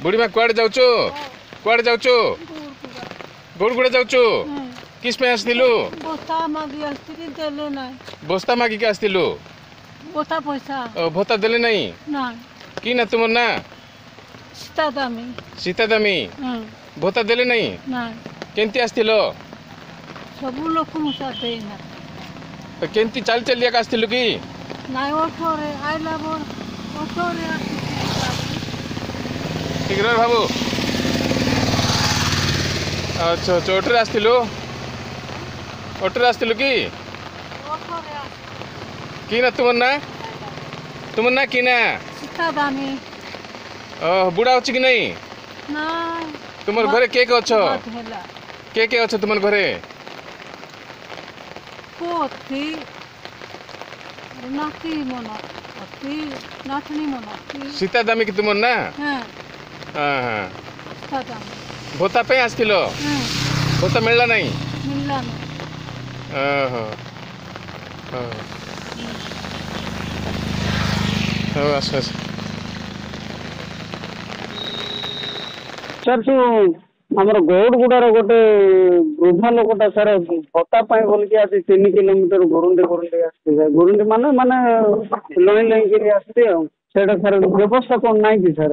बुढ़ी माँ कुआड़े जाऊचु कुआड़े जाऊचु गुड़गुड़े जाऊचु किस पे आसतिलु बोता मागी आस्ती देले नाय बस्ता मागी के आसतिलु बोता पैसा भत्ता देले नहीं ना कि ना तुम ना सीता दामी भत्ता देले नहीं ना केंती आसतिलो सबु लोक मुसा देना तो केंती चाल चलिया का आसतिलु की नाय ओठोरे आइला बोर ओठोरे ठीक रे बाबू अच्छा चोटरे आसतिलु ओटरे आसतिलु की ना तुम ना की ना सीता दामी बुढ़ा अच्छी कि नहीं ना तुम घरे के अच्छो तुम घरे पोथी नाती मना अति नाचनी मना सीता दामी की तुम ना हां हां सीता दामी भोता पे आसतिलो भोता मिलला नहीं मिलला नहीं ओहो अच्छा सर तू आमर गौड़गुड़ार गोटे वृद्धा लोकटा सर भत्ता बोलिकी आज 3 किलोमीटर गुरुंडी गुरुंडी आसते गुरुंडी माने माने लई लईकरी आसते सेटा सर व्यवस्था कौन नाई कि सर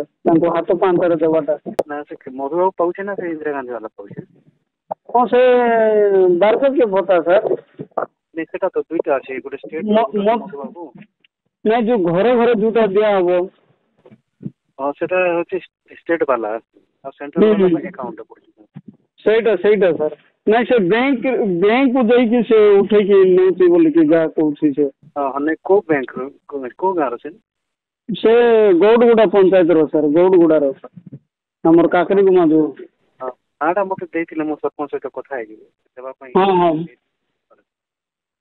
हाथ पांतर देवाटा ना से मधुबाबू पाउछे ना से इंदिरा गांधी वाला पाउछे हाँ से बारकर के भत्ता सर नहीं सेटा तो दुईटा আছে गोटे स्टेट मधुबाबू नहीं जो घरे घरे जोटा दिया हबो हां सेटा होचे स्टेट वाला और सेंट्रल वाला अकाउंट पड़छ सेटा सर नहीं से बैंक को जाई कि से उठे कि नेउती बोली कि जा कहूची से हने को बैंक को गार से गौड़गुड़ा पंचायत रो सर गौड़गुड़ा रो हमर काकरी गुमा जो आडा मते देथिले मो सरपंच सहित कथा है देबा पई हां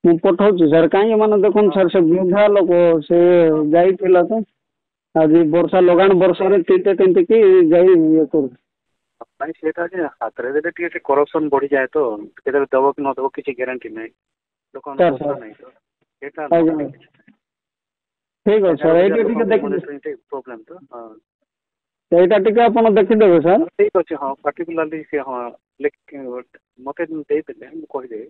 मु पठाउछु सर काई माने देखन सर से वृद्धा लोक से जाई थिला तो आज वर्षा लगान वर्षा रे तीते की जाई ये कर नहीं सेटा जे हाथ रे दे टिके करप्शन बढ़ी जाए तो केदर दबो कि न दबो किछि गारंटी नहीं लोक नहीं तो एटा ठीक है सर एटा टिके देखि प्रॉब्लम तो हां एटा टिके अपन देखि देबे सर ठीक अछि हां पर्टिकुलरली से हां लेकिन मते दे देले हम कहि दे